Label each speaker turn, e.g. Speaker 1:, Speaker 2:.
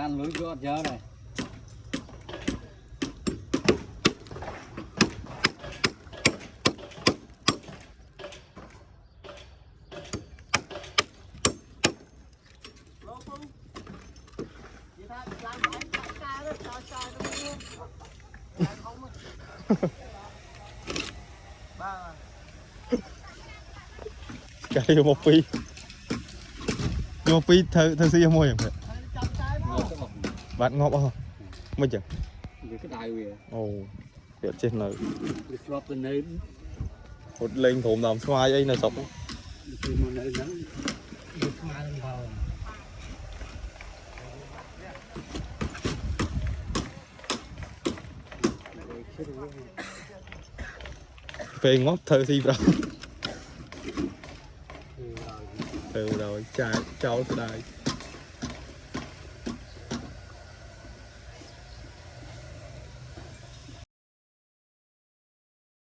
Speaker 1: ban lưới gọt nhớ này
Speaker 2: cái vô một pi thơ xí môi vậy bạn ngọt không mấy chừng
Speaker 1: cái đài về
Speaker 2: ồ để trên này
Speaker 1: drop the name
Speaker 2: hụt lên thùng làm xoay ấy là sọc
Speaker 1: thì mà nơi nắng được mai lên vào
Speaker 2: về ngót thơ xí rồi từ rồi cháu từ đây